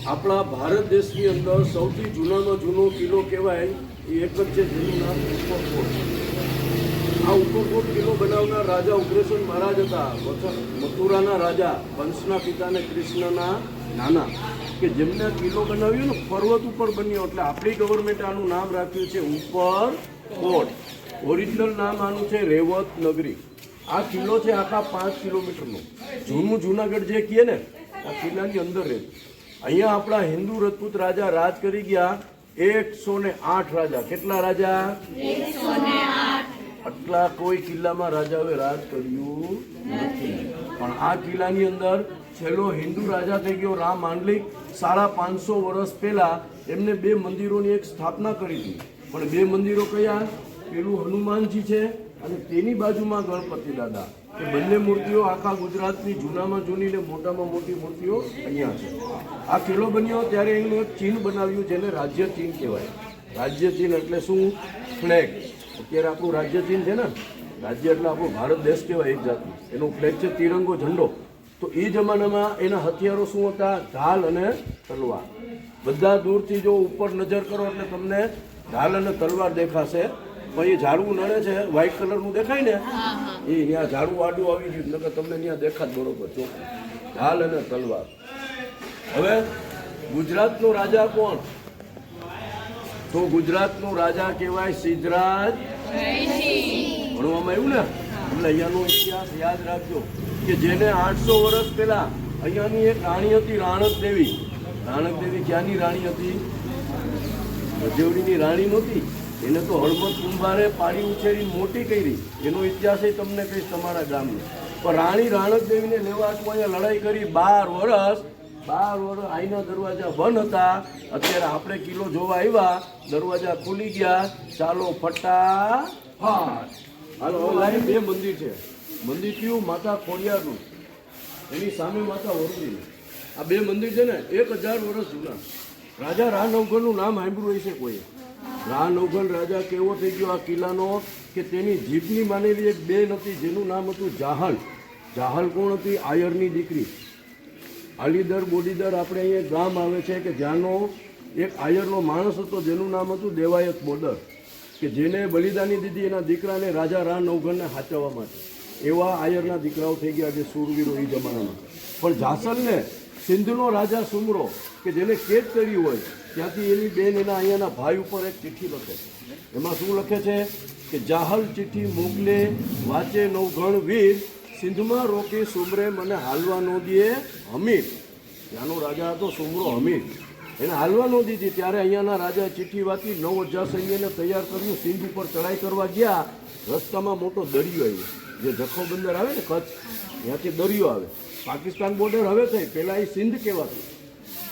આપણા ભારત દેશની અંદર સૌથી જૂનામાં જૂનો કિલ્લો કહેવાય એ એક જ છે, જેનું નામ ઉપરકોટ. આ ઉપરકોટ કિલ્લો બનાવનાર રાજા ઉગ્રસેન મહારાજ હતા, મથુરાના રાજા, કંસના પિતાને કૃષ્ણના નાના, કે જેમને કિલ્લો બનાવ્યો ને પર્વત ઉપર બન્યો. એટલે આપણી ગવર્મેન્ટે આનું નામ રાખ્યું છે ઉપરકોટ. ઓરિજિનલ નામ આનું છે રેવત નગરી. આ કિલ્લો છે આખા 5 કિલોમીટરનો. જૂનું જૂનાગઢ જે કહે ને, આ કિલ્લાની અંદર રહે. અહીંયા આપણા હિન્દુ રજપૂત રાજા રાજ કરી ગયા 108 રાજા. કેટલા રાજા? 108. આટલા કોઈ કિલ્લામાં રાજાઓએ રાજ કર્યું નથી. પણ આ કિલ્લાની અંદર છેલ્લો હિન્દુ રાજા થઈ ગયો રામ માંડલિક. 550 વર્ષ પહેલા એમને 2 મંદિરોની એક સ્થાપના કરી હતી. પણ 2 મંદિરો કયા? પેલું હનુમાનજી છે અને તેની બાજુમાં ગણપતિ દાદા. એ બંને મૂર્તિઓ આખા ગુજરાતની જૂનામાં જૂની ને મોટામાં મોટી મૂર્તિઓ અહીંયા છે. આ કિલ્લો બન્યો ત્યારે એનું એક ચિહ્ન બનાવ્યું, જેને રાજ્ય ચિહ્ન કહેવાય. રાજ્ય ચિહ્ન એટલે શું? ફ્લેગ. અત્યારે આપણું રાજ્ય ચિહ્ન છે ને, રાજ્ય એટલે આપણો ભારત દેશ કહેવાય એક જાતનું. એનો ફ્લેગ છે તિરંગો, ઝંડો. તો એ જમાનામાં એના હથિયારો શું હતા? ઢાલ અને તલવાર. બધા દૂરથી જો ઉપર નજર કરો એટલે તમને ઢાલ અને તલવાર દેખાશે. પણ એ ઝાડવું નડે છે, વ્હાઈટ કલરનું દેખાય ને, એ ત્યાં ઝાડવું આડું આવી ગયું, નકર તમને ત્યાં દેખાત બરોબર ચોખ્ખું. ઢાલ અને તલવાર. હવે ગુજરાતનો રાજા કોણ? તો ગુજરાતનો રાજા કહેવાય સિદ્ધરાજ. ભણવામાં આવ્યું ને, એટલે અહીંયાનો ઇતિહાસ યાદ રાખજો કે જેને 800 વર્ષ પહેલા અહીંયાની એક રાણી હતી, રાણક દેવી. રાણક દેવી ક્યાંની રાણી હતી? રજેવડીની રાણી નહોતી. એને તો હળમત કુંભારે પાડી ઉછેરી મોટી કરી. એનો ઇતિહાસ તમને કહીશ તમારા ગામનો. પણ રાણી રાણક દેવીને લેવા અહીંયા લડાઈ કરી 12 વર્ષ. 12 વર્ષ આઈના દરવાજા બંધ હતા. અત્યારે આપણે કિલ્લો જોવા આવ્યા, દરવાજા ખુલી ગયા. ચાલો ફટાફટ. હાલો લાઈન 2 મંદિર છે. મંદિર કયું? માતા ખોડિયારનું. એની સામે માતા વરુડીનું. આ 2 મંદિર છે ને 1000 વર્ષ જૂના. રાજા રાનવગણનું નામ સાંભળ્યું હશે કોઈએ? રાનવગણ રાજા કેવો થઈ ગયો આ કિલ્લાનો કે તેની જીભની માનેલી એક બેન હતી, જેનું નામ હતું જાહલ. જાહલ કોણ હતી? આયરની દીકરી. આલીદર બોડીદર આપણે અહીંયા ગામ આવે છે કે જ્યાંનો એક આયરનો માણસ હતો, જેનું નામ હતું દેવાયત બોદર, કે જેને બલિદાની દીધી એના દીકરાને રાજા રાનવગણને સાચવવા માટે. એવા આયરના દીકરાઓ થઈ ગયા જે શૂરવીરો એ જમાનામાં. પણ જાસલને સિંધનો રાજા સુમરો, કે જેને કેદ કર્યું હોય, ત્યાંથી એની બેન એના અહીંયાના ભાઈ ઉપર એક ચિઠ્ઠી લખે છે. એમાં શું લખે છે કે જાહલ ચિઠ્ઠી મોકલે, વાંચે નવગણ વીર, સિંધમાં રોકે સુમરે મને હાલવા નો દે હમીર. ત્યાંનો રાજા હતો સુમરો હમીર. એને હાલવા ન દીધી. ત્યારે અહીંયાના રાજાએ ચિઠ્ઠી વાંચી 9000 સૈન્યને તૈયાર કર્યું. સિંધ ઉપર ચડાઈ કરવા ગયા. રસ્તામાં મોટો દરિયો આવ્યો, જે જખો બંદર આવે ને કચ્છ, ત્યાંથી દરિયો આવે. પાકિસ્તાન બોર્ડર હવે થઈ, પહેલાં એ સિંધ કહેવાતું.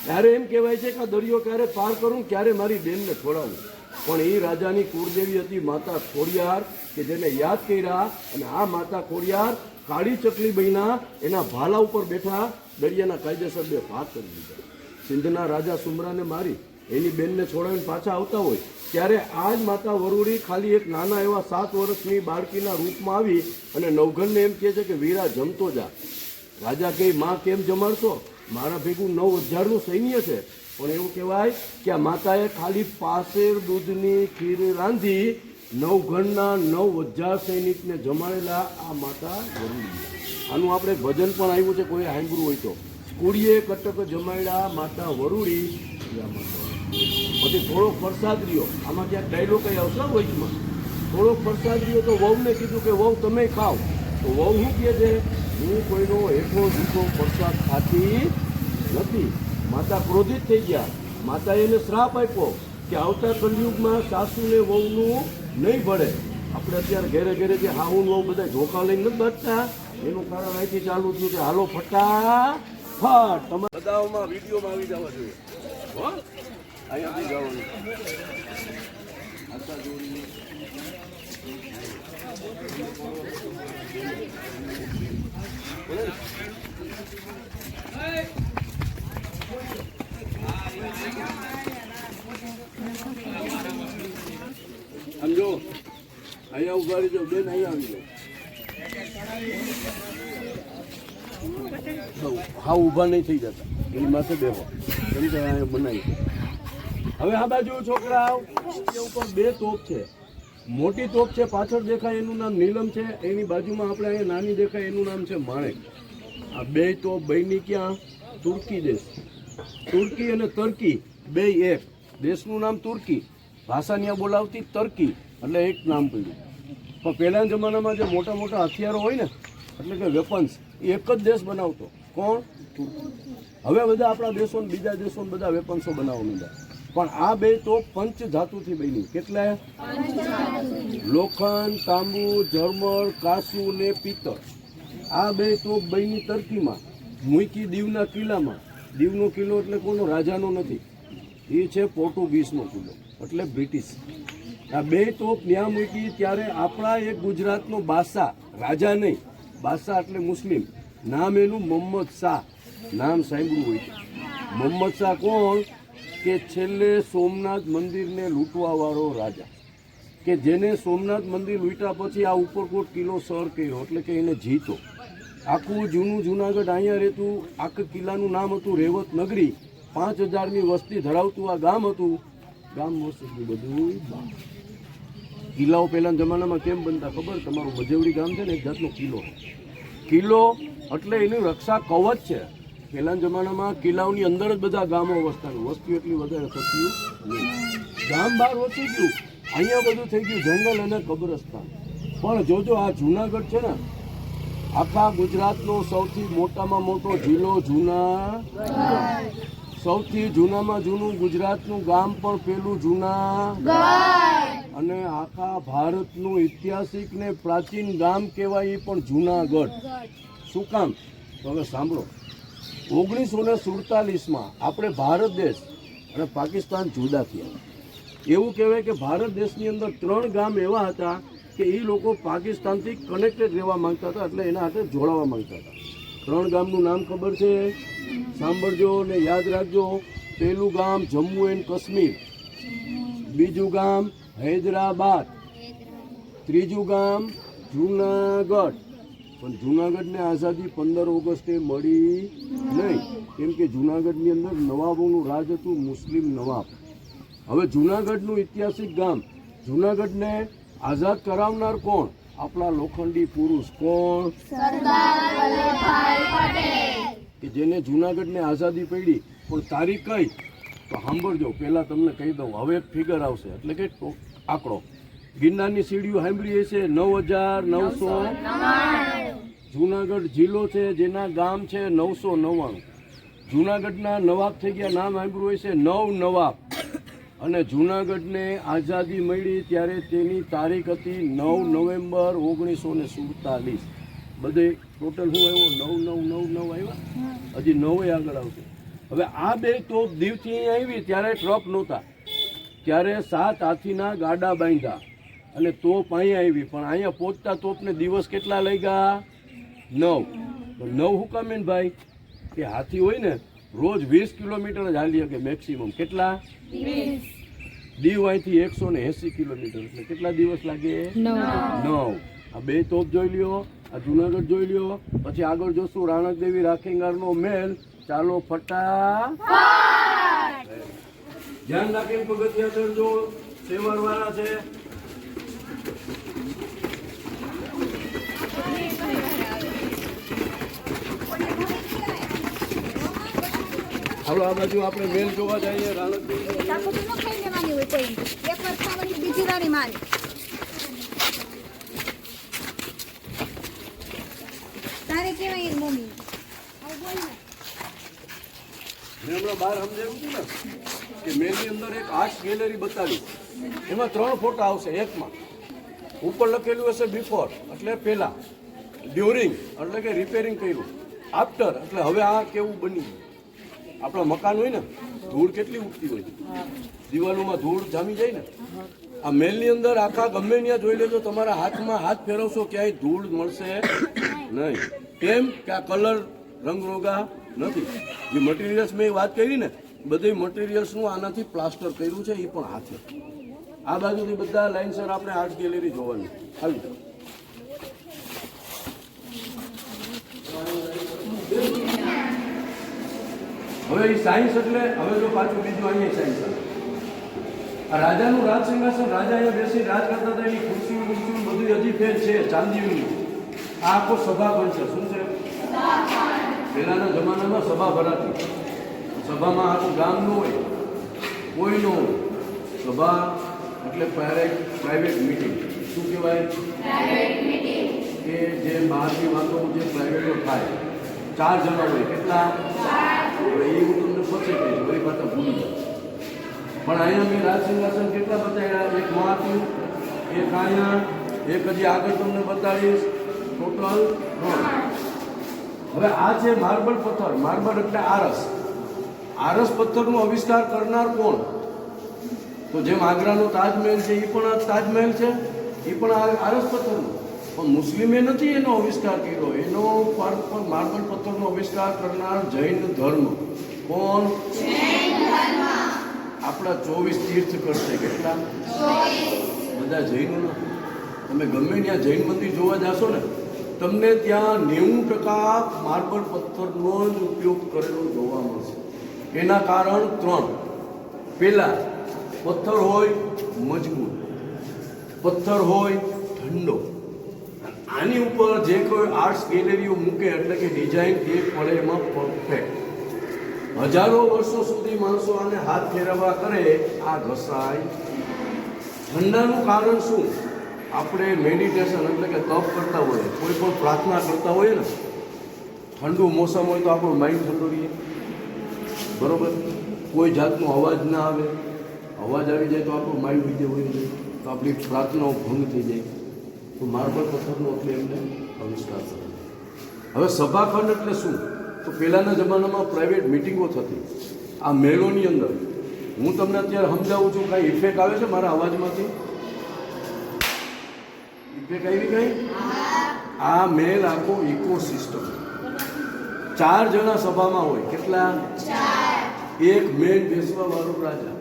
ત્યારે એમ કહેવાય છે કે આ દરિયો ક્યારે પાર કરું, ક્યારે મારી બેનને છોડાવું. પણ એ રાજાની કુળદેવી હતી માતા ખોડિયાર, કે જેને યાદ કર્યા. અને આ માતા ખોડિયાર કાળી ચકલી બન્યા, એના ભાલા ઉપર બેઠા, દરિયાના કાયદેસર 2 ભાગ કરી દીધા. સિંધના રાજા સુમરાને મારી એની બેનને છોડાવીને પાછા આવતા હોય ત્યારે આ જ માતા વરુડી ખાલી એક નાના એવા 7 વર્ષની બાળકીના રૂપમાં આવી અને નવઘણને એમ કહે છે કે વીરા જમતો જા. રાજા કહે માં કેમ જમાડશો? મારા ભેગું 9000નું સૈન્ય છે. પણ એવું કહેવાય કે આ માતાએ ખાલી પાસેર દૂધની ખીર રાંધી નવઘણના 9000 સૈનિકને જમાડેલા આ માતા વરુડી. આનું આપણે ભજન પણ આવ્યું છે, કોઈ સાંભળ્યું હોય તો. કુડીએ કટક જમાડ્યા માતા વરુડી. પછી થોડોક પ્રસાદ રહ્યો. આમાં ક્યાંક ડાયલોગ કઈ આવશે વચમાં. થોડોક પ્રસાદ રહ્યો તો વહુને કીધું કે વહુ તમે ખાઓ. તો વહુ શું કહે છે? હું કોઈનો હેઠો જૂઠો પ્રસાદ ખાતી નથી. માતા ક્રોધિત થઈ ગયા. માતાએ એને શ્રાપ આપ્યો કે આવતા કલયુગમાં સાસુને વહુનું નહીં ભળે. આપણે અત્યારે ઘેરે ઘેરે જે હાહુન વહુ બધા ઝોકા લઈને નથી બચતા, એનું કારણ અહીંથી ચાલુ થયું કે હાલો ફટાફટ તમારે બધાઓમાં વિડીયોમાં આવી જવા જોઈએ. હો અહીંયાથી જવાનું. આશા જોડી સમજો. અહીંયા ઉભા રહીજો બેન, અહીંયા આવી જાઓ. હા ઊભા નહીં થઈ જતા, એની માથે બેહો કેમ કે અહીંયા બનાવી. હવે આ બાજુ છોકરા ઉપર બે તોપ છે. મોટી તોપ છે પાછળ દેખાય એનું નામ નીલમ છે, એની બાજુમાં આપણે અહીંયા નાની દેખાય એનું નામ છે માણેક. આ બે તોપ બની ક્યાં? તુર્કી દેશ. તુર્કી અને તર્કી બે એક. દેશનું નામ તુર્કી, ભાષા ત્યાં બોલાવતી તર્કી, એટલે એક નામ પડ્યું. પણ પહેલાના જમાનામાં જે મોટા મોટા હથિયારો હોય ને એટલે કે વેપન્સ એ એક જ દેશ બનાવતો. કોણ? તુર્કી. હવે બધા આપણા દેશો બીજા દેશો બધા વેપન્સો બનાવવા માંડ્યા. પણ આ બે તોપ પંચ ધાતુથી બની. કેટલા? લોખંડ, તાંબુ, ઝરમર, કાસુ ને પિત્તળ. આ બે તોપ બની તર્કીમાં, મૂકી દીવના કિલ્લામાં. દીવનો કિલ્લો એટલે કોનો? રાજાનો નથી, એ છે પોર્ટુગીઝનો કિલ્લો, એટલે બ્રિટિશ. આ બે તોપ ત્યાં મૂકી ત્યારે આપણા એક ગુજરાતનો બાદશાહ, રાજા નહીં, બાદશાહ એટલે મુસ્લિમ, નામ એનું મોહમ્મદ શાહ. નામ સાંભળ્યું હોય છે. મોહમ્મદ શાહ કોણ? કે છેલ્લે સોમનાથ મંદિરને લૂંટવાવાળો રાજા, કે જેને સોમનાથ મંદિર લૂંટ્યા પછી આ ઉપરકોટ કિલ્લો સર કર્યો, એટલે કે એને જીતો. આખું જૂનું જુનાગઢ અહીંયા રહેતું. આખા કિલ્લાનું નામ હતું રેવત નગરી. 5000ની વસ્તી ધરાવતું આ ગામ હતું. ગામ વસ્તી બધું. કિલ્લાઓ પહેલાના જમાનામાં કેમ બનતા ખબર? તમારું મજેવડી ગામ છે ને, એક જાતનો કિલ્લો. કિલ્લો એટલે એની રક્ષા કવચ છે. પહેલાના જમાનામાં કિલ્લાઓની અંદર જ બધા ગામો વસતા. વસ્તી એટલી વધારે થતી નહીં. ગામ બહાર વસી ગયું, અહીંયા બધું થઈ ગયું જંગલ અને કબ્રસ્તાન. પણ જોજો આ જુનાગઢ છે ને, આખા ગુજરાતનો સૌથી મોટામાં મોટો જિલ્લો જુનાગઢ. સૌથી જૂનામાં જૂનું ગુજરાતનું ગામ પણ પેલું જુનાગઢ. અને આખા ભારતનું ઐતિહાસિક ને પ્રાચીન ગામ કહેવાય એ પણ જુનાગઢ. શું કામ? તો હવે સાંભળો. 1947માં આપણે ભારત દેશ અને પાકિસ્તાન જુદા થયા. એવું કહેવાય કે ભારત દેશની અંદર 3 ગામ એવા હતા કે એ લોકો પાકિસ્તાનથી કનેક્ટેડ રહેવા માંગતા હતા, એટલે એના હાથે જોડાવા માંગતા હતા. 3 ગામનું નામ ખબર છે? સાંભળજો ને યાદ રાખજો. પહેલું ગામ જમ્મુ એન્ડ કાશ્મીર, બીજું ગામ હૈદરાબાદ, ત્રીજું ગામ જુનાગઢ. પણ જુનાગઢને આઝાદી 15 ઓગસ્ટે મળી નહીં, કેમ કે જુનાગઢની અંદર નવાબોનું રાજ હતું, મુસ્લિમ નવાબ. હવે જુનાગઢનું ઐતિહાસિક ગામ, જુનાગઢને આઝાદ કરાવનાર કોણ? આપણા લોખંડી પુરુષ. કોણ? સરદાર વલ્લભભાઈ પટેલ, કે જેને જુનાગઢને આઝાદી પડી. પણ તારીખ કઈ? તો સાંભળજો, પહેલાં તમને કહી દઉં. હવે એક ફિગર આવશે, એટલે કે આંકડો. ગિરનારની સીડીઓ સાંભળી છે 9999. જુનાગઢ જિલ્લો છે જેના ગામ છે 999. જુનાગઢના નવાબ થઈ ગયા, નામ સાંભળ્યું હોય છે 9 નવાબ. અને જુનાગઢને આઝાદી મળી ત્યારે તેની તારીખ હતી 9 નવેમ્બર 1947. બધે ટોટલ શું આવ્યો? 9999 આવ્યા. હજી 9 આગળ આવશે. હવે આ બે તોપ દીવથી અહીંયા આવી ત્યારે ટ્રક નહોતા, ત્યારે 7 હાથીના ગાડા બાંધ્યા અને તોપ અહીંયા આવી. પણ અહીંયા પહોંચતા તોપને દિવસ કેટલા લઈ ગયા? 9. 9 શું કામ ને ભાઈ? કે હાથી હોય ને રોજ 20 કિલોમીટર જ હાલી શકે મેક્સિમમ. કેટલા? 20. દીવ અહીંથી 180 કિલોમીટર, એટલે કેટલા દિવસ લાગે? 9. આ બે તોપ જોઈ લ્યો, આ જુનાગઢ જોઈ લ્યો. પછી આગળ જોશું રાણક દેવી રાખેંગારનો મહેલ. ચાલો ફટાફટ ધ્યાન રાખીને પગથિયા ચડજો. સેવરવાળા છે. હાલો આ બાજુ આપણે મેલ જોવા જઈએ. રાણક દેવી હમણાં બહાર સમજાવ્યું હતું ને કે મેલની અંદર એક આર્ટ ગેલેરી બતાવી. એમાં 3 ફોટા આવશે. એકમાં ઉપર લખેલું હશે બિફોર એટલે પહેલા, ડ્યુરિંગ એટલે કે રિપેરિંગ કર્યું, આફ્ટર એટલે હવે આ કેવું બની. આપણા મકાન હોય ને, ધૂળ કેટલી ઉગતી હોય, દિવાલોમાં ધૂળ જામી જાય ને. આ મેલની અંદર આખા ગમે ત્યાં જોઈ લેજો, તમારા હાથમાં હાથ ફેરવશો ક્યાંય ધૂળ મળશે નહીં. કેમ કે આ કલર રંગરોગા નથી. જે મટીરિયલ્સ મેં વાત કરી ને, બધી મટીરિયલ્સનું આનાથી પ્લાસ્ટર કર્યું છે, એ પણ હાથે. આ બાજુથી બધા લાઇનસર આપણે આર્ટ ગેલેરી જોવાની. આવી હવે એ સાયન્સ એટલે હવે જો પાછું બીજું અહીંયા સાયન્સ આવે. આ રાજાનું રાજ સિંહાસન, રાજા અહીંયા બેસી રાજ કરતા હતા, એની ખુરશીઓ બધું હજી ફેર છે ચાંદીનું. આ આખો સભા પણ છે. શું છે? પહેલાના જમાનામાં સભા ભરાતી. સભામાં આખું ગામ ન હોય, કોઈ ન હોય. સભા એટલે પ્રાઇવેટ મીટિંગ. શું કહેવાય? કે જે બહારની વાતો જે પ્રાઇવેટો થાય, 4 જણા હોય. કેટલા? એ હું તમને પછી કહીશ, બધી વાત ભૂલી જાય. પણ અહીંયા મેં રાજ સિંહાસન કેટલા બતાવ્યા? એક મહાત્યું, એક અહીંયા, એક હજી આગળ તમને બતાવીશ. ટોટલ 3. હવે આ છે માર્બલ પથ્થર. માર્બલ એટલે આરસ. આરસ પથ્થરનો આવિષ્કાર કરનાર કોણ? તો જેમ આગ્રાનો તાજમહેલ છે, એ પણ તાજમહેલ છે, એ પણ આરસ પથ્થરનો. પણ મુસ્લિમે નથી એનો આવિષ્કાર કર્યો. એનો માર્બલ પથ્થરનો આવિષ્કાર કરનાર જૈન ધર્મ. કોણ? આપણા 24 તીર્થ કરશે. કેટલા? બધા જૈનોના. તમે ગમે ત્યાં જૈન મંદિર જોવા જશો ને, તમને ત્યાં 90% માર્બલ પથ્થરનો જ ઉપયોગ કરેલો જોવા મળશે. એના કારણ 3. પહેલા, પથ્થર હોય મજબૂત, પથ્થર હોય ઠંડો. આની ઉપર જે કોઈ આર્ટ્સ ગેલેરીઓ મૂકે એટલે કે ડિઝાઇન એ પડે એમાં પરફેક્ટ. હજારો વર્ષો સુધી માણસો આને હાથ ફેરવવા કરે, આ ઘસાય. ઠંડાનું કારણ શું? આપણે મેડિટેશન એટલે કે તપ કરતા હોઈએ, કોઈ પણ પ્રાર્થના કરતા હોઈએ ને, ઠંડુ મોસમ હોય તો આપણું માઇન્ડ ઠંડુ રહીએ. બરોબર? કોઈ જાતનો અવાજ ના આવે. અવાજ આવી જાય તો આપણું માઇન્ડ બીજે હોય જાય, તો આપણી પ્રાર્થનાઓ ભંગ થઈ જાય. તો માર્બલ પથ્થરનો એટલે એમને આવિષ્કાર કરે. હવે સભાખંડ એટલે શું? તો પહેલાંના જમાનામાં પ્રાઇવેટ મિટિંગો થતી આ મહેલોની અંદર. હું તમને અત્યારે સમજાવું છું. કાંઈ ઇફેક્ટ આવે છે મારા અવાજમાંથી? ઇફેક્ટ આવી કઈ? આ મહેલ આખો ઇકોસિસ્ટમ. 4 જણા સભામાં હોય. કેટલા? 4. એક મેન બેસવા વાળો રાજા,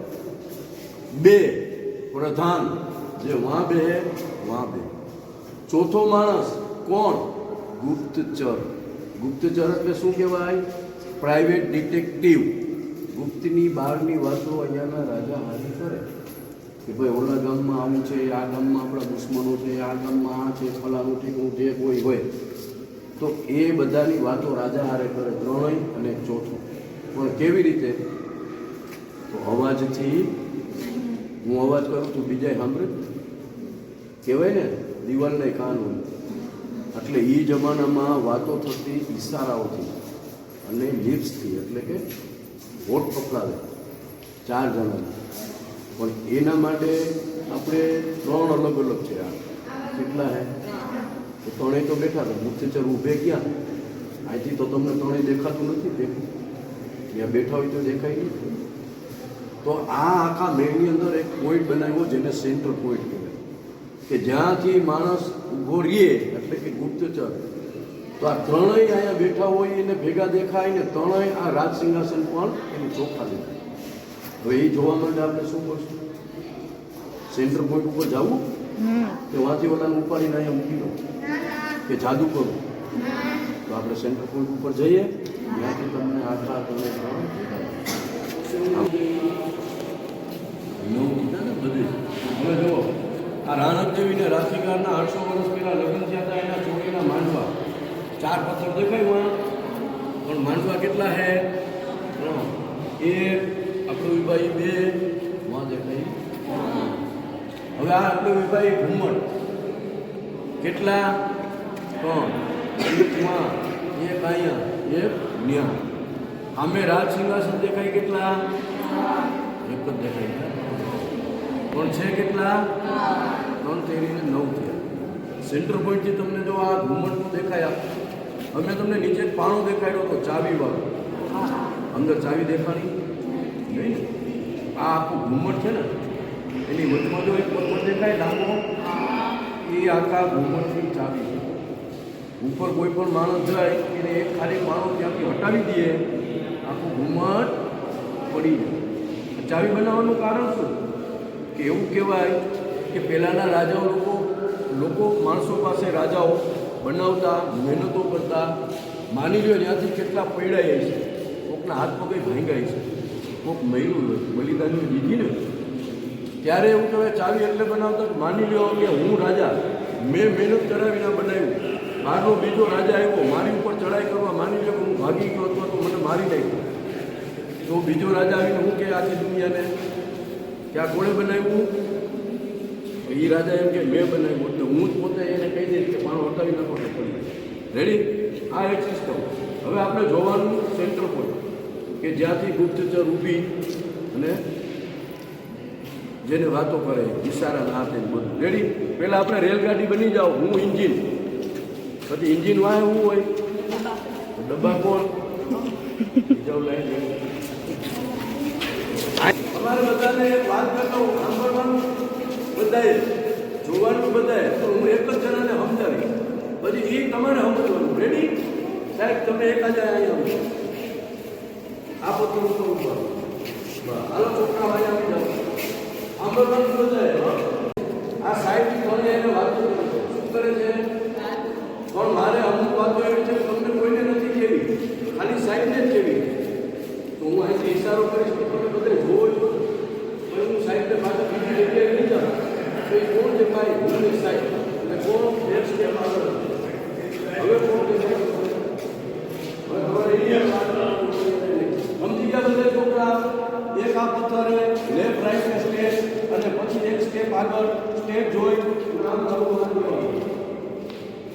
2 પ્રધાન જે વહાં બે, વહાં બે. ચોથો માણસ કોણ? ગુપ્તચર. ગુપ્તચર એટલે શું કહેવાય? Private detective. ગુપ્તની બહારની વાતો અહીંયાના રાજા હાજર કરે કે ભાઈ ઓલા ગામમાં આવું છે, આ ગામમાં આપણા દુશ્મનો છે, આ ગામમાં આ છે, ફલાણું ઠીકું જે કોઈ હોય તો એ બધાની વાતો રાજા હારે કરે. 3 અને ચોથો પણ કેવી રીતે? તો અવાજથી. હું અવાજ કરું છું, બીજા સાંભળે. કહેવાય ને દિવાલને કાન હોય. એટલે એ જમાનામાં વાતો થતી ઈશારાઓથી અને લિપ્સથી, એટલે કે હોઠ પકડાવે 4 જણાના. પણ એના માટે આપણે 3 અલગ અલગ છે. આ કેટલા હે? તો 3 તો બેઠા હતા. મુખ્યચર ઊભે ક્યાં? અહીંથી તો તમને 3 દેખાતું નથી. ત્યાં બેઠા હોય તો દેખાય નહીં. તો આ આખા મહેલની અંદર એક પોઈન્ટ બનાવ્યો જેને સેન્ટર પોઈન્ટ કહેવાય, કે જ્યાંથી માણસ ઊભો રહીએ એટલે કે ગુપ્તચર. તો આ 3 અહીંયા બેઠા હોય એને ભેગા દેખાય ને 3 આ રાજ સિંહાસન પણ એની ચોખ્ખા દેખાય. હવે એ જોવા માટે આપણે શું કરશું? સેન્ટર પોઈન્ટ ઉપર જવું કે વાંચી ઓલાને ઉપાડીને અહીંયા મૂકી દો કે જાદુ કરું? તો આપણે સેન્ટર પોઈન્ટ ઉપર જઈએ, ત્યાંથી તમને આખા તમે બધી. હવે જુઓ, આ રાણકદેવીને રાશિકારના 800 વર્ષ પહેલાં લગ્ન થયા હતા. એના છોકરીના માંડવા 4 પથ્થર દેખાય પણ માંડવા કેટલા હે? 3. એક આપણો વિભાઈ 2 માં દેખાય. હવે આ આપણો વિભાઈ ઘુમ્મટ કેટલા? 3. એક માં, એક અહીંયા, એક ન્યા. આમે રાજ સિંહાસન દેખાય કેટલા? એક જ દેખાય. પણ છે કેટલા? 3 તેરીને 9 થયા. સેન્ટર પોઈન્ટથી તમને જો આ ઘુમ્મટનું દેખાય. અમે તમને નીચે પાણો દેખાડ્યો તો ચાવીવાળો. અંદર ચાવી દેખાણી નહીં. આ આખું ઘુમ્મટ છે ને, એની વચમાં જો એક પથ્થર દેખાય લાંબો, એ આખા ઘુમ્મટની ચાવી છે. ઉપર કોઈ પણ માણસ જાય એને એક ખાલી પાણો ત્યાંથી હટાવી દઈએ, આખું ઘુમ્મટ પડી જાય. ચાવી બનાવવાનું કારણ શું? કે એવું કહેવાય કે પહેલાંના રાજાઓ લોકો માણસો પાસે રાજાઓ બનાવતા, મહેનતો કરતા. માની લો ત્યાંથી કેટલા પડ્યા છે. ઓકે, કોકના હાથ પગે ભાંગાય છે, કોક મહિલું બલિદાનની દીધી ને ત્યારે એવું કહેવાય ચાવી એટલે બનાવતા. માની લો કે હું રાજા, મેં મહેનત કરાવીને બનાવ્યું, બહારનો બીજો રાજા આવ્યો મારી ઉપર ચડાઈ કરવા, માની લો કે હું ભાગી ગયો અથવા તો મને મારી નાખ્યો, તો બીજો રાજા આવીને હું કે આખી દુનિયાને કે આ કોણે બનાવ્યું? એ રાજા એમ કે મેં બનાવ્યું, એટલે હું જ પોતે એને કહી દઈશ કે પાણો હટાવી નાખો તો પડી. રેડી? આ એક સિસ્ટમ. હવે આપણે જોવાનું સેન્ટર પોઈન્ટ કે જ્યાંથી ગુપ્તચર ઊભી અને જેને વાતો કરે ઈશારા ના આપે બધું. રેડી? પહેલાં આપણે રેલગાડી બની જાઓ, હું ઇન્જિન, પછી ઇન્જિન વાય હું હોય, ડબ્બા કોણ? અમારે બધાને વાત કરતો હું સાંભળવાનું બધાએ, જોવાનું બધાએ, તો હું એક જ જણાને સમજાવી, પછી એ તમારે સમજવાનું. રેડી? સાહેબ તમે એક જ અહીંયા આ પત્ર કહું, હાલો છોકરા અહીંયા આવી જાઓ, સાંભળવાનું બધાએ. આ સાહેબ મને એને વાતો શું કરે છે, પણ મારે અમુક વાતો એવી છે તમને કોઈને નથી કેવી, ખાલી સાહેબને જ કેવી. તો હું અહીંથી ઇશારો કરીશ તો તમે બધે જોવો છો, પછી હું સાહેબને પાછળ બીજી જગ્યાએ નહીં જાઉં તો એ કોણ છે ભાઈ? હું ને સાહેબ અને કોણ એક સ્ટેપ આગળ. હવે કોણ છે? હવે તમારે સમજી ગયા બધા છોકરા? એક આ પથ્થરે લેફ્ટ રાઈટ સ્ટેપ અને પછી એક સ્ટેપ આગળ સ્ટેપ જોઈ નામ કરવું.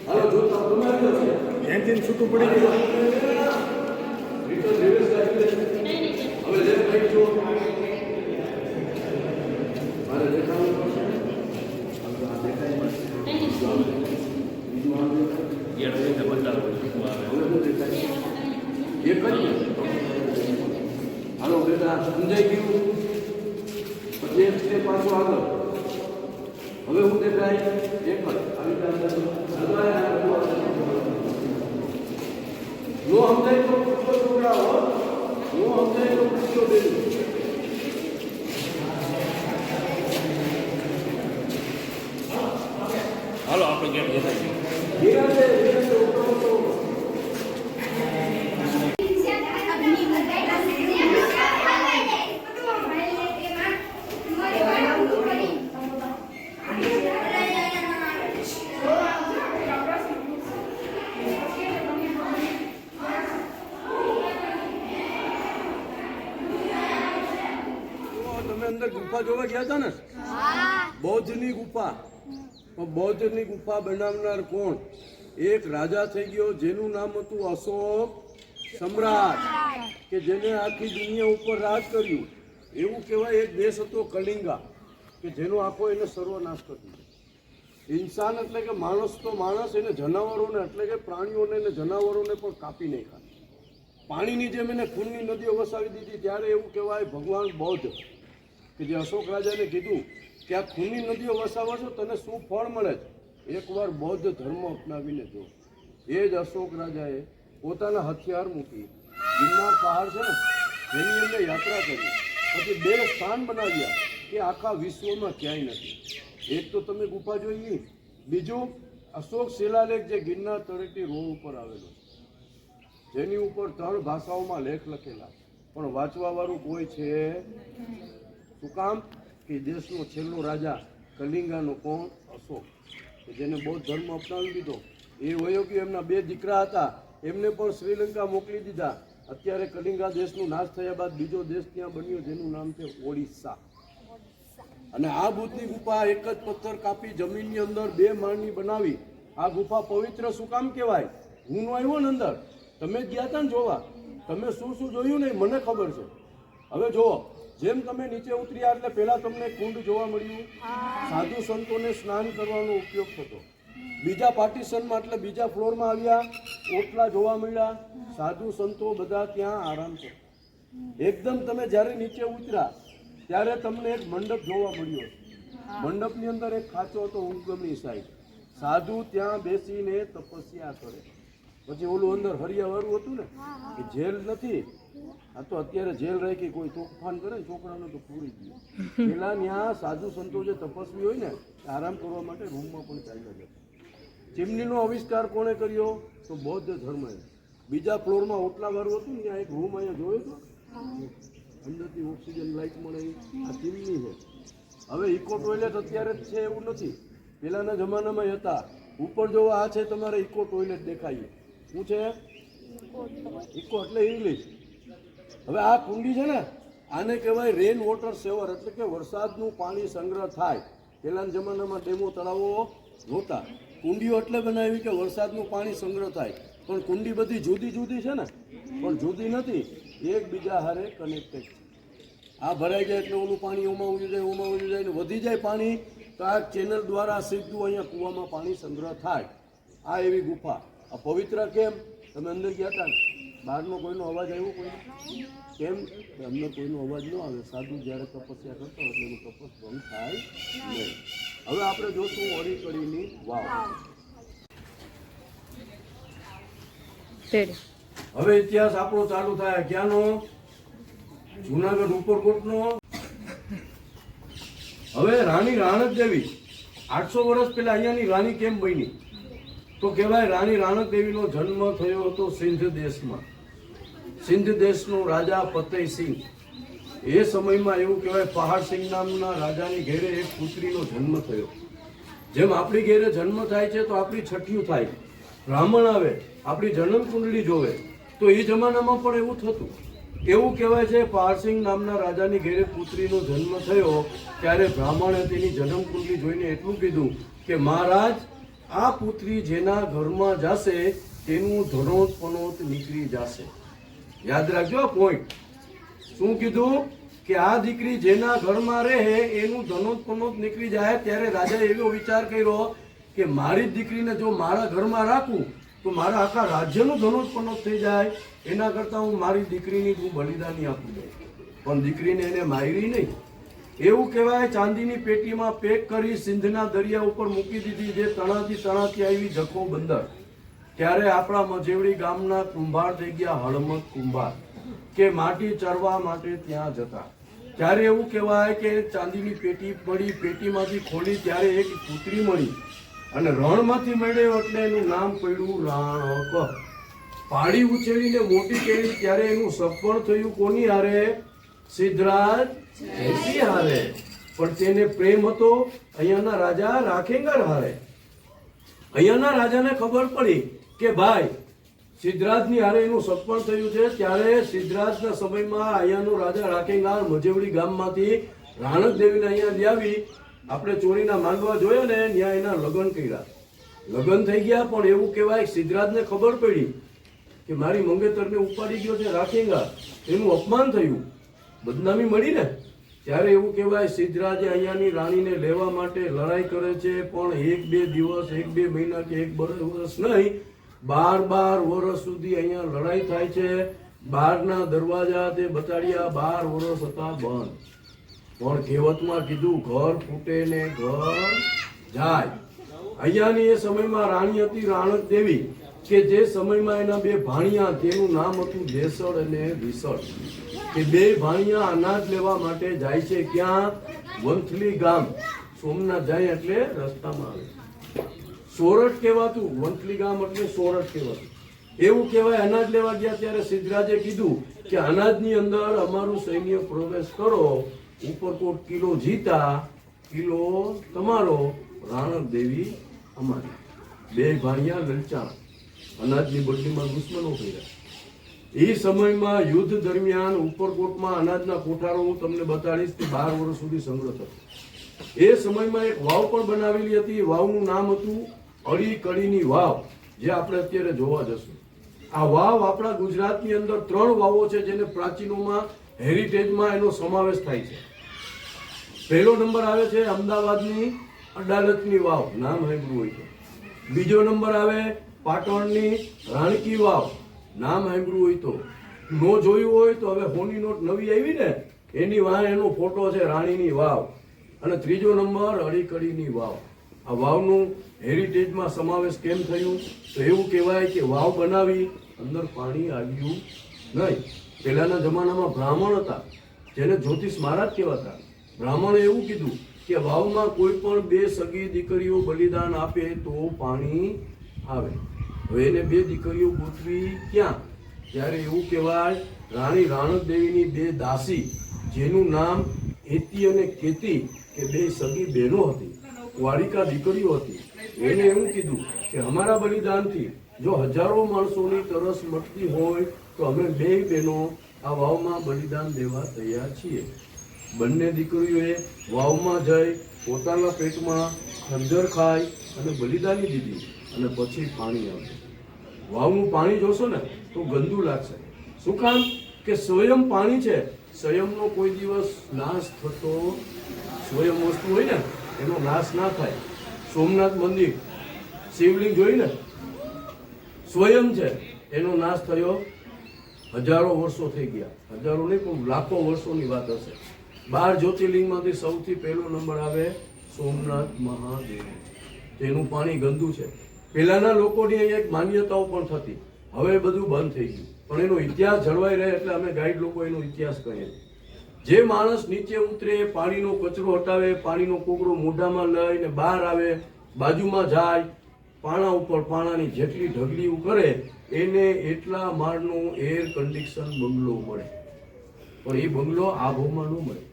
હાલો જોતા તમે આવ્યો છે એન્જિન છૂટું પડી ગયું. રિટર્ન રિવર્સ રાખી હવે લેફ્ટ રાઈટ જો મારે દેખાવું પડશે. આ દેખાય બીજું હવે શું દેખાય? એક જ. હાલો બેટા સમજાઈ ગયું? પછી એક સ્ટેપ પાછો આગળ. હવે હું દેખાય એક જ આવી નો સમજાય તો પૂછો છોકરા હો, નો સમજાય તો પૂછો બેન. હાલો આપણે કેમ દેખાય ધીરે અંદર ગુફા જોવા ગયા હતા ને, બૌદ્ધની ગુફા. પણ બૌદ્ધની ગુફા બનાવનાર કોણ? એક રાજા થઈ ગયો જેનું નામ હતું અશોક સમ્રાટ, કે જેને આખી દુનિયા ઉપર રાજ કર્યું. એવું કહેવાય એક દેશ હતો કલિંગા, કે જેનો આખો એને સર્વનાશ કર્યો. ઇન્સાન એટલે કે માણસ તો માણસ, એને જનાવરોને એટલે કે પ્રાણીઓને અને જનાવરોને પણ કાપી નાખ્યા. પાણીની જેમ એને ખૂનની નદીઓ વસાવી દીધી. ત્યારે એવું કહેવાય ભગવાન બૌદ્ધ કે જે અશોક રાજાને કીધું કે આ ખૂનની નદીઓ વસાવો છો તને શું ફળ મળે છે, એકવાર બૌદ્ધ ધર્મ અપનાવીને જો. એ જ અશોક રાજાએ પોતાના હથિયાર મૂકી ગિરનાર પહાડ છે ને જેની અંદર યાત્રા કરી, પછી 2 સ્થાન બનાવ્યા કે આખા વિશ્વમાં ક્યાંય નથી. એક તો તમે ગુફા જોઈ, બીજું અશોક શિલાલેખ જે ગિરનાર તળેટી રોડ ઉપર આવેલો છે, જેની ઉપર 3 ભાષાઓમાં લેખ લખેલા, પણ વાંચવા વાળું કોઈ છે. શું કામ? કે દેશનો છેલ્લો રાજા કલિંગાનો કોણ? અશોક, કે જેને બૌદ્ધ ધર્મ અપનાવી દીધો. એ વયો ગયો. એમના 2 દીકરા હતા, એમને પણ શ્રીલંકા મોકલી દીધા. અત્યારે કલિંગા દેશનો નાશ થયા બાદ બીજો દેશ ત્યાં બન્યો જેનું નામ છે ઓડિશા. અને આ બુદ્ધની ગુફા એક જ પથ્થર કાપી જમીનની અંદર 2 માળની બનાવી. આ ગુફા પવિત્ર શું કામ કહેવાય? હું નો આવ્યો ને અંદર, તમે ગયા હતા ને જોવા, તમે શું શું જોયું નહીં મને ખબર છે. હવે જુઓ, જેમ તમે નીચે ઉતર્યા એટલે પહેલા તમને કુંડ જોવા મળ્યું, સાધુ સંતોને સ્નાન કરવાનો ઉપયોગ થતો. બીજા પાર્ટીશનમાં એટલે બીજા ફ્લોરમાં આવ્યા, ઓટલા જોવા મળ્યા, સાધુ સંતો બધા ત્યાં આરામ કરતા. એકદમ તમે જ્યારે નીચે ઉતર્યા ત્યારે તમને એક મંડપ જોવા મળ્યો. મંડપની અંદર એક ખાંચો હતો ઉગમની સાઈડ, સાધુ ત્યાં બેસીને તપસ્યા કરે. પછી ઓલું અંદર હરિયાવાળું હતું ને, કે જેલ નથી, આ તો અત્યારે જેલ રાખી કોઈ તોફાન કરે ને છોકરાને તો પૂરી ગયું. પેલા ત્યાં સાધુ સંતો જે તપસ્વી હોય ને આરામ કરવા માટે રૂમમાં પણ ચાલ્યા જતા. ચીમનીનો આવિષ્કાર કોણે કર્યો? તો બૌદ્ધ ધર્મએ. બીજા ફ્લોરમાં ઓટલાવાળું હતું ને ત્યાં એક રૂમ અહીંયા જોયો હતો અંદરથી ઓક્સિજન લાઇટ મળે આ ચીમની છે. હવે ઇકો ટોયલેટ અત્યારે જ છે એવું નથી, પહેલાના જમાનામાં હતા. ઉપર જો આ છે તમારે ઇકો ટોયલેટ દેખાય. શું છે ઇકો એટલે ઇંગ્લિશ. હવે આ કુંડી છે ને આને કહેવાય રેન વોટર સેવર, એટલે કે વરસાદનું પાણી સંગ્રહ થાય. પહેલાના જમાનામાં ડેમો તળાવો નહોતા. કુંડીઓ એટલે બનાવી કે વરસાદનું પાણી સંગ્રહ થાય. પણ કુંડી બધી જુદી જુદી છે ને, પણ જુદી નથી, એકબીજા હારે કનેક્ટેડ છે. આ ભરાઈ જાય એટલે ઓલું પાણી ઓમાં ઉડી જાય ને વધી જાય પાણી તો આ ચેનલ દ્વારા સીધું અહીંયા કૂવામાં પાણી સંગ્રહ થાય. આ એવી ગુફા. આ પવિત્ર કેમ? તમે અંદર ગયા હતા ને, બહારનો કોઈનો અવાજ આવ્યો? કોઈ કેમ? અંદર કોઈનો અવાજ ન આવે. સાધુ જ્યારે તપસ્યા કરતો એટલે એનું તપસ ભંગ થાય નહીં. હવે આપણે જોશું અડીકડીની વાવ. હવે ઇતિહાસ આપણો ચાલુ થાય ક્યાંનો? જુનાગઢ ઉપરકોટનો. હવે રાણી રાણક દેવી 800 વર્ષ પહેલા અહીંયાની રાણી કેમ બની? તો કહેવાય રાણી રાણક દેવીનો જન્મ થયો હતો સિંધ દેશમાં. સિંધ દેશનો રાજા ફતેહસિંહ. એ સમયમાં એવું કહેવાય પહાડસિંહ નામના રાજાની ઘેરે એક પુત્રીનો જન્મ થયો. જેમ આપણી ઘેરે જન્મ થાય છે તો આપણી છઠ્ઠિયું થાય, બ્રાહ્મણ આવે, આપણી જન્મ કુંડળી જોવે. તો એ જમાનામાં પણ એવું થતું. એવું કહેવાય છે પહાડસિંહ નામના રાજાની ઘેરે પુત્રીનો જન્મ થયો ત્યારે બ્રાહ્મણે તેની જન્મ કુંડળી જોઈને એટલું કીધું કે મહારાજ, આ પુત્રી જેના ઘરમાં જશે તેનું ધનોત પનોત નીકળી જશે. યાદ રાખજો આ પોઈન્ટ. શું કીધું? કે આ દીકરી જેના ઘરમાં રહે એનું ધનોત પનોત નીકળી જાય. ત્યારે રાજાએ એવો વિચાર કર્યો કે મારી જ દીકરીને જો મારા ઘરમાં રાખું તો મારા આખા રાજ્યનું ધનોત પનોત થઈ જાય. એના કરતાં હું મારી દીકરીની હું બલિદાની આપી દઉં. પણ દીકરીને એને મારી નહીં. એવું કહેવાય ચાંદીની પેટીમાં પેક કરી સિંધના દરિયા ઉપર મૂકી દીધી, જે તણાથી આવી જખો બંદર. ત્યારે આપણા મજેવડી ગામના કુંભાર થઈ ગયા હળમત કુંભાર, કે માટી ચરવા માટે ત્યાં જતા. ત્યારે એવું કહેવાય કે ચાંદીની પેટી પડી, પેટીમાંથી ખોલી ત્યારે એક પુત્રી મળી અને રણમાંથી મળ્યો એટલે એનું નામ પડ્યું રાણક. પાડી ઉછેરીને મોટી કરી ત્યારે એનું સપણ થયું કોની હારે? સિદ્ધરાજ જયસિંહ હારે. પણ તેને પ્રેમ હતો અહીંયાના રાજા રાખેંગર હારે. અહીંયાના રાજાને ખબર પડી કે ભાઈ સિદ્ધરાજની હારે એનું સપણ થયું છે. ત્યારે સિદ્ધરાજના સમયમાં અહીંયાનો રાજા રાખેંગાર મજેવડી ગામમાંથી રાણક દેવીને અહીંયા લાવી. આપણે ચોરીના માંડવા જોયા ને, ત્યાં એના લગ્ન કર્યા. લગ્ન થઈ ગયા. પણ એવું કહેવાય સિદ્ધરાજને ખબર પડી કે મારી મંગેતરને ઉપાડી ગયો છે રાખેંગાર, એનું અપમાન થયું, બદનામી મળી ને. ત્યારે એવું કહેવાય સિદ્ધરાજે અહીંયાની રાણીને લેવા માટે લડાઈ કરે છે. પણ 1-2 દિવસ, 1-2 મહિના કે 1 વર્ષ નહીં, 12 વર્ષ સુધી અહીંયા લડાઈ થાય છે. બહારના દરવાજા તે બતાડ્યા, 12 વર્ષ હતા બંધ. પણ કહેવતમાં કીધું ઘર ફૂટે ને ઘર જાય. અહીંયાની એ સમયમાં રાણી હતી રાણક દેવી, કે જે સમયમાં એના 2 ભાણિયા, તેનું નામ હતું દેસળ અને વિસળ. કે 2 ભાણિયા અનાજ લેવા માટે જાય છે. ક્યાં? વંથલી ગામ. સોમનાથ જાય એટલે રસ્તામાં આવે સોરઠ કહેવાતું. વંથલી ગામ એટલે સોરઠ કહેવાતું. એવું કહેવાય અનાજ લેવા ગયા ત્યારે સિદ્ધરાજે કીધું કે અનાજની અંદર અમારું સૈન્ય પ્રવેશ કરો. ઉપરકોટ કિલો જીતા, કિલો તમારો, રાણક દેવી અમારી. 2 ભાણિયા લલચાણા, અનાજની બદલીમાં દુશ્મનો કર્યા. એ સમયમાં યુદ્ધ દરમિયાન ઉપરકોટમાં અનાજના કોઠારો હું તમને બતાડીશ કે 12 વર્ષ સુધી સંગ્રહ થતો. એ સમયમાં એક વાવ પણ બનાવેલી હતી. વાવનું નામ હતું અડીકડીની વાવ, જે આપણે અત્યારે જોવા જશું. આ વાવ આપણા ગુજરાતની અંદર 3 વાવો છે જેને પ્રાચીનોમાં હેરિટેજમાં એનો સમાવેશ થાય છે. પહેલો નંબર આવે છે અમદાવાદની અડાલજની વાવ, નામ સાંભળ્યું હોય તો. બીજો નંબર આવે પાટણની રાણકી વાવ, નામ સાંભળ્યું હોય તો. નો જોયું હોય તો હવે હોની નોટ નવી આવી ને એની વાહ એનો ફોટો છે, રાણીની વાવ. અને ત્રીજો નંબર અડીકડીની વાવ. આ વાવનું હેરિટેજમાં સમાવેશ કેમ થયું? તો એવું કહેવાય કે વાવ બનાવી, અંદર પાણી આવ્યું નહીં. પહેલાના જમાનામાં બ્રાહ્મણ હતા જેને જ્યોતિષ મહારાજ કહેવાતા. બ્રાહ્મણે એવું કીધું કે વાવમાં કોઈ પણ 2 સગી દીકરીઓ બલિદાન આપે તો પાણી આવે. હવે એને 2 દીકરીઓ ગોતવી ક્યાં? ત્યારે એવું કહેવાય રાણી રાણક દેવીની 2 દાસી જેનું નામ હેતી અને કેતી કે 2 સગી બહેનો હતી, વારિકા દીકરીઓ હતી. એને એવું કીધું કે અમારા બલિદાનથી જો હજારો માણસોની તરસ મટતી હોય તો અમે 2 બહેનો આ વાવમાં બલિદાન દેવા તૈયાર છીએ. બંને દીકરીઓએ વાવમાં જઈ પોતાના પેટમાં ખંજર ખાઈ અને બલિદાની દીધી અને પછી પાણી આવ્યું. વાવનું પાણી જોશો ને તો ગંદુ લાગશે. શું કામ? કે સ્વયં પાણી છે. સ્વયંનો કોઈ દિવસ નાશ થતો, સ્વયં વસ્તુ હોય ને એનો નાશ ના થાય. સોમનાથ મંદિર શિવલિંગ જોઈ ને, સ્વયં છે, એનો નાશ થયો હજારો વર્ષો થઈ ગયા. હજારો નહીં પણ લાખો વર્ષોની વાત હશે. 12 જ્યોતિર્લિંગમાંથી સૌથી પહેલો નંબર આવે સોમનાથ મહાદેવ. તેનું પાણી ગંદુ છે. પહેલાના લોકોની અહીંયા એક માન્યતાઓ પણ થતી, હવે બધું બંધ થઈ ગયું. પણ એનો ઇતિહાસ જળવાઈ રહે એટલે અમે ગાઈડ લોકો એનો ઇતિહાસ કહીએ. જે માણસ નીચે ઉતરે, પાણીનો કચરો હટાવે, પાણીનો કોગળો મોઢામાં લઈને બહાર આવે, બાજુમાં જાય, પાણા ઉપર પાણાની જેટલી ઢગલીઓ કરે એને એટલા માળનો એર કન્ડિશન બંગલો મળે. પણ એ બંગલો આ ભવમાં ન મળે.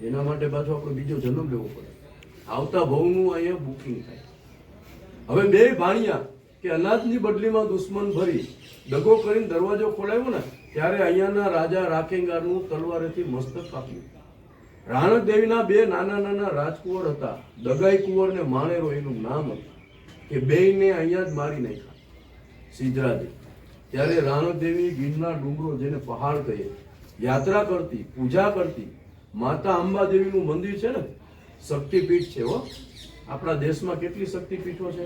એના માટે પાછો આપણે બીજો જન્મ લેવો પડે. આવતા ભવનું અહીંયા બુકિંગ થાય. હવે 2 ભાણિયા કે અનાજની બદલીમાં દુશ્મન ભરી દગો કરીને દરવાજો ખોલાવ્યો ને ત્યારે અહીંયાના રાજા રાખેંગારનું તલવારેથી મસ્તક કાપ્યું. રાણક દેવીના 2 નાના નાના રાજકુંવર હતા, દગાઈ કુંવર ને માણેરો એનું નામ હતું, કે 2ને અહીંયા જ મારી નાખ્યા સિદ્ધરાજે. ત્યારે રાણક દેવી ગિરનાર ડુંગરો જેને પહાડ કહીએ, યાત્રા કરતી, પૂજા કરતી. માતા અંબાદેવીનું મંદિર છે ને, શક્તિપીઠ છે. હો, આપણા દેશમાં કેટલી શક્તિપીઠો છે?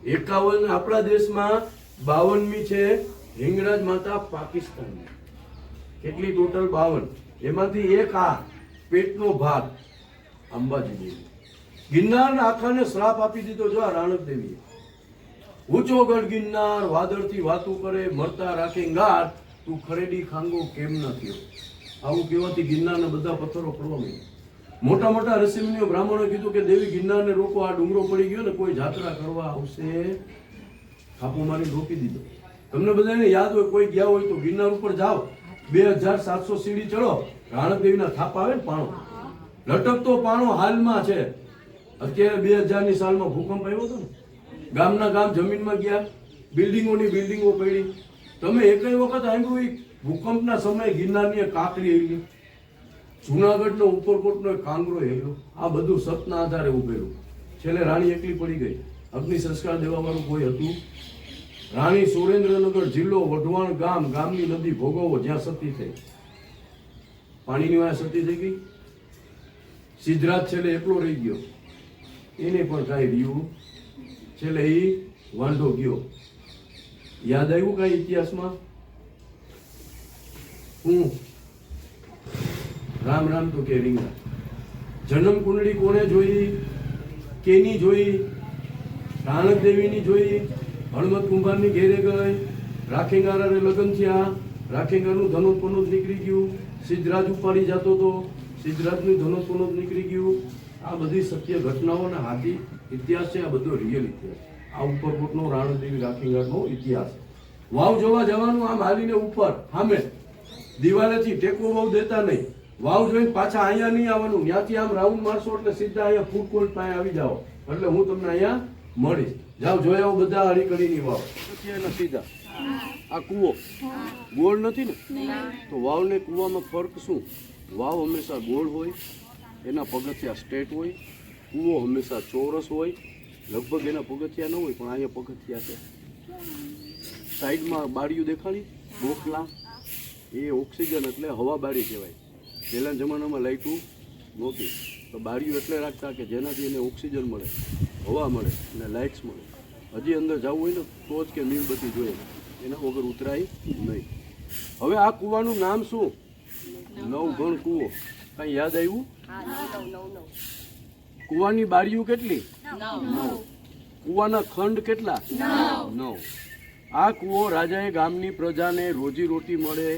51. આપણા દેશમાં 52મી છે હિંગળાજ માતા પાકિસ્તાનની. કેટલી ટોટલ? 52. એમાંથી એક આ પેટનો ભાગ અંબાજી દેવી. ગિરનાર આખાને શ્રાપ આપી દીધો જો આ રાણક દેવીએ. ઊંચો ગઢ ગિરનાર વાદળથી વાતું કરે, મરતા રાખે ગાર, તું ખરેડી ખાંગો કેમ ન થયો. આવું કહેવાથી ગિરનારના બધા પથ્થરો પડવા માંડ્યા. મોટા મોટા ઋષિમુનિઓ બ્રાહ્મણોએ કીધું કે દેવી ગિરનારને રોકો, આ ડુંગરો પડી ગયો ને કોઈ જાત્રા કરવા આવશે. થાપો મારી રોકી દીધો. તમને બધાને યાદ હોય, કોઈ ગયા હોય તો ગિરનાર ઉપર જાઓ, 2700 સીડી ચડો, રાણક દેવીના થાપ આવે ને પાણો, લટકતો પાણો હાલમાં છે. અત્યારે 2000ની સાલમાં ભૂકંપ આવ્યો હતો ને, ગામના ગામ જમીનમાં ગયા, બિલ્ડિંગોની બિલ્ડિંગો પડી. તમે એકય વખત સાંભળ્યું ભૂકંપના સમયે ગિરનારની કાંકરી આવી, જુનાગઢનો ઉપરકોટનો એક કાંગરો હેલો. આ બધું સતના આધારે ઉભેલું. છેલ્લે રાણી એકલી પડી ગઈ. અગ્નિ સંસ્કાર દેવા વાળું કોઈ હતું. રાણી સુરેન્દ્રનગર જિલ્લો વઢવાણ ગામ, ગામની નદી ભોગવો જ્યાં સતી થઈ, પાણીની વાય સતી થઈ ગઈ. સિદ્ધરાજ છેલ્લે એકલો રહી ગયો, એને પણ કાંઈ રહ્યું. છેલ્લે એ વાંઢો ગયો. યાદ આવ્યું કાંઈ ઇતિહાસમાં? હું રામ રામ તો કે રીંગણા. જન્મ કુંડળી કોને જોઈ? કેની જોઈ? રાણક દેવીની જોઈ. હળમત કુંભારની ઘેરે ગઈ, રાખેંગારાને લગ્ન થયા, રાખેંગારનું ધનોત્પન્ન નીકળી ગયું, સિદ્ધરાજ ઉપાડી જતો હતો, સિદ્ધરાજનું ધનોત્પન્ન નીકળી ગયું. આ બધી સત્ય ઘટનાઓના હાથી ઇતિહાસ છે. આ બધો રિયલ ઇતિહાસ. આ ઉપરકોટનો રાણક દેવી રાખેંગારનો ઇતિહાસ. વાવ જોવા જવાનું, આમ હાલીને ઉપર સામે દિવાલેથી ટેકો વાવ દેતા નહીં. વાવ જોઈને પાછા અહીંયા નહીં આવવાનું, ત્યાંથી આમ રાઉન્ડ મારશો એટલે સીધા અહીંયા ફૂડ કોર્ટ પાસે આવી જાઓ, એટલે હું તમને અહીંયા મળીશ. જાઓ જોઈ આવો બધા હરીકડીની વાવ. સીધા આ કૂવો ગોળ નથી ને, તો વાવ ને કૂવામાં ફરક શું? વાવ હંમેશા ગોળ હોય, એના પગથિયા સ્ટ્રેટ હોય. કૂવો હંમેશા ચોરસ હોય, લગભગ એના પગથિયા ન હોય, પણ અહીંયા પગથિયા છે. સાઈડમાં બારીઓ દેખાડી, બોખલા, એ ઓક્સિજન એટલે હવા બારી કહેવાય. પહેલાના જમાનામાં લાઇટું નહોતી, તો બારીઓ એટલે રાખતા કે જેનાથી એને ઓક્સિજન મળે, હવા મળે અને લાઇટ્સ મળે. હજી અંદર જવું હોય ને તો જ કે મીણબત્તી જોઈએ, એના વગર ઉતરાય નહીં. હવે આ કૂવાનું નામ શું? નવઘણ કૂવો. કાંઈ યાદ આવ્યું? કૂવાની બારીઓ કેટલી? 9. કૂવાના ખંડ કેટલા? 9. આ કૂવો રાજાએ ગામની પ્રજાને રોજી રોટી મળે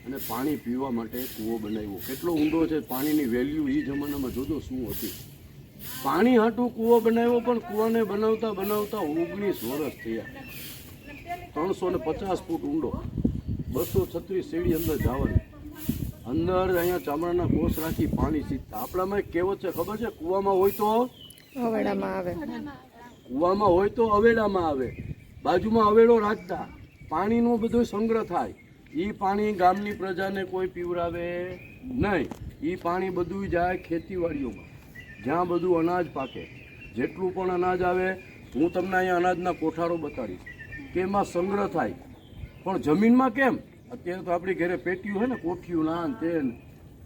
અને પાણી પીવા માટે કૂવો બનાવ્યો. કેટલો ઊંડો છે, પાણીની વેલ્યુ એ જમાનામાં જોજો શું હતી. પાણી હાટું કૂવો બનાવ્યો, પણ કૂવાને બનાવતા બનાવતા 19 વર્ષ થયા. 350 ફૂટ ઊંડો, 236 સીડી અંદર જવાની, અંદર અહીંયા ચામડાના કોસ રાખી પાણી સીધતા. આપણામાં એક કહેવત છે, ખબર છે? કૂવામાં હોય તો કૂવામાં હોય તો અવેડામાં આવે. બાજુમાં અવેડો રાખતા, પાણીનો બધો સંગ્રહ થાય. એ પાણી ગામની પ્રજાને કોઈ પીવડાવે નહીં. એ પાણી બધું જાય ખેતીવાડીઓમાં, જ્યાં બધું અનાજ પાકે. જેટલું પણ અનાજ આવે, હું તમને અહીંયા અનાજના કોઠારો બતાડીશ કે એમાં સંગ્રહ થાય. પણ જમીનમાં કેમ? અત્યારે તો આપણી ઘરે પેટીયું હોય ને, કોઠિયું ના ને તે ને.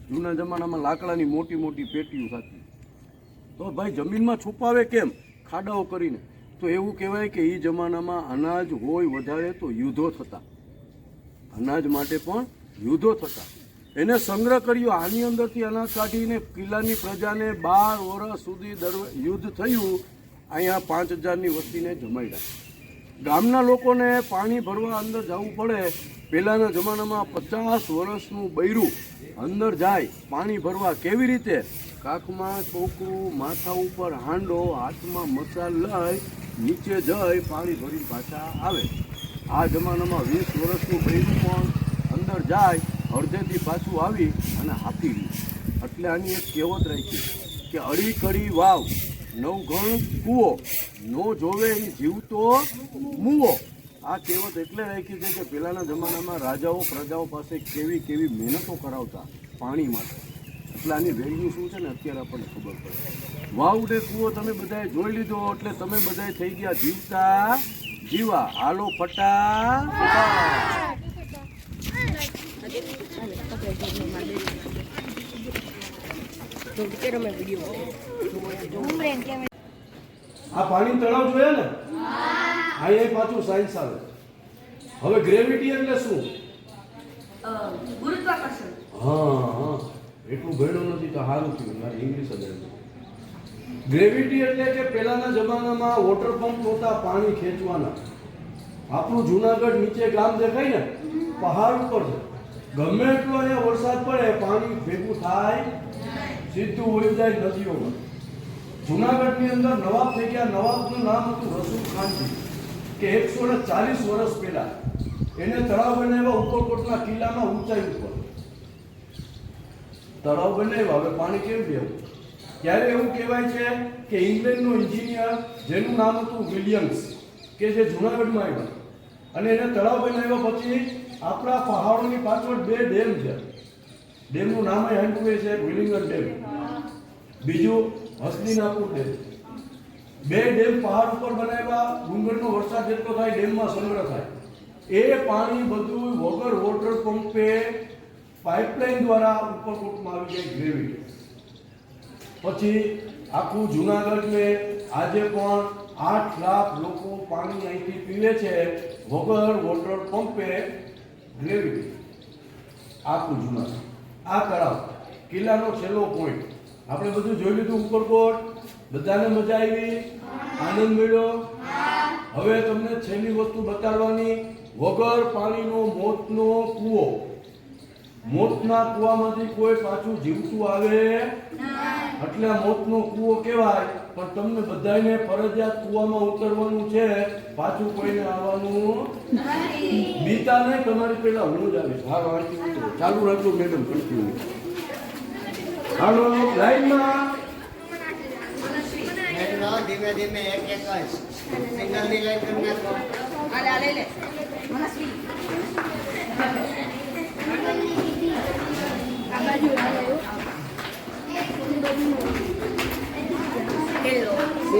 જૂના જમાનામાં લાકડાની મોટી મોટી પેટીયું થતી. તો ભાઈ જમીનમાં છુપાવે કેમ? ખાડાઓ કરીને. તો એવું કહેવાય કે એ જમાનામાં અનાજ હોય વધારે તો યુદ્ધો થતા, અનાજ માટે પણ યુદ્ધો થતા. એને સંગ્રહ કર્યો. આની અંદરથી અનાજ કાઢીને કિલ્લાની પ્રજાને 12 વર્ષ સુધી યુદ્ધ થયું. અહીંયા 5000ની વસ્તીને જમાડ્યા. ગામના લોકોને પાણી ભરવા અંદર જવું પડે. પહેલાંના જમાનામાં 50 વર્ષનું બૈરું અંદર જાય પાણી ભરવા. કેવી રીતે? કાખમાં ટોકરું, માથા ઉપર હાંડો, હાથમાં મસાલ લઈ નીચે જઈ પાણી ભરીને પાછા આવે. આ જમાનામાં 20 વર્ષનું બૈરું પણ અંદર જાય, અડધેથી પાછું આવી અને હાથી રહ્યું. એટલે આની એક કહેવત રાખી કે અડી કડી વાવ, 9 ગણ કૂવો, નો જોવે એ જીવતો મૂવો. આ કહેવત એટલે રાખી છે કે પહેલાંના જમાનામાં રાજાઓ પ્રજાઓ પાસે કેવી કેવી મહેનતો કરાવતા પાણી માટે. એટલે આની વેલ્યુ શું છે ને અત્યારે આપણને ખબર પડે. વાવ ને કૂવો તમે બધાએ જોઈ લીધો, એટલે તમે બધાએ થઈ ગયા જીવતા જીવા. હાલો ફટા. આ પાણી તળાવ જોયા ને? અહીંયા પાછું સાયન્સ આવે. હવે ગ્રેવિટી એટલે શું? ગુરુત્વાકર્ષણ. હા, એટલું ભણ્યો નથી તો સારું થયું, મારે ઇંગ્લિશ જ આવ્યું. ગ્રેવિટી એટલે કે પહેલાના જમાનામાં વોટર પંપ નહોતા પાણી ખેંચવાના. આપણું જુનાગઢ નીચે ગામ દેખાય ને, પહાડ ઉપર છે. ગમે એટલો અહીંયા વરસાદ પડે પાણી ભેગું થાય, સીધું વળી જાય નદીઓમાં. જુનાગઢની અંદર નવાબ થઈ ગયા. નવાબનું નામ હતું રસૂલ ખાનજી, કે 140 વર્ષ પહેલા એને તળાવ બનાવ્યા ઉપરકોટના કિલ્લામાં ઊંચાઈ ઉપર. તળાવ બનાવ્યા. હવે પાણી કેમ દેવું? ત્યારે એવું કહેવાય છે કે ઇંગ્લેન્ડનો એન્જિનિયર જેનું નામ હતું વિલિયમ્સ, કે જે જુનાગઢમાં આવ્યા અને એને તળાવ બનાવ્યા. પછી આપણા પહાડોની પાછળ 2 ડેમ છે. ડેમનું નામ આપ્યું છે વિલિંગન ડેમ, બીજું હસદીનાપુર ડેમ. 2 ડેમ પહાડ ઉપર બનાવ્યા. ડુંગરનો વરસાદ જેટલો થાય ડેમમાં સંગ્રહ થાય. એ પાણી બધું વગર વોટર પંપે પાઇપલાઇન દ્વારા ઉપરકોટમાં આવી જાય ગ્રેવિટી. પછી આખું જુનાગઢને આજે પણ 8 લાખ લોકો પાણી અહીંથી પીવે છે વગર વોટર પંપે ગ્રેવિટી. આખું જુનાગઢ. આ તળાવ કિલ્લાનો છેલ્લો પોઈન્ટ. આપણે બધું જોઈ લીધું ઉપરકોટ. બધાને મજા આવી? આનંદ મળ્યો? હવે તમને છેલ્લી વસ્તુ બતાડવાની. વગર પાણીનો મોતનો કૂવો. મોતના કૂવામાંથી કોઈ પાછું જીવતું આવે એટલે મોતનો કૂવો કહેવાય. પણ તમને બધાને ફરજિયાત કૂવામાં ઉતરવાનું છે, પાછું કોઈને આવવાનું બીતા નહીં. તમારી પહેલા હું જ આવીશ. હા, ચાલુ રાખજો મેડમ, કન્ટિન્યુ. હાલો લાઈનમાં. ધીમે ધીમે એક એક જ સિગ્નલની લાઈન કરી નાખો.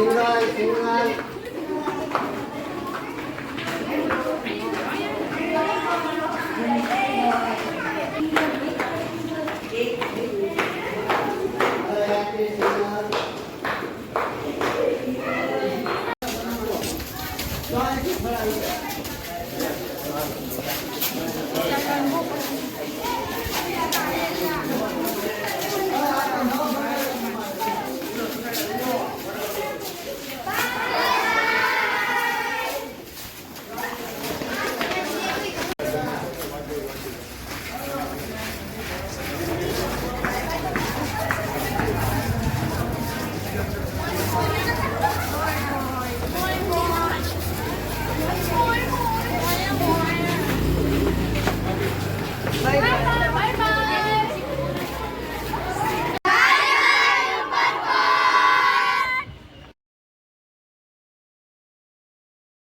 સિગ્નલ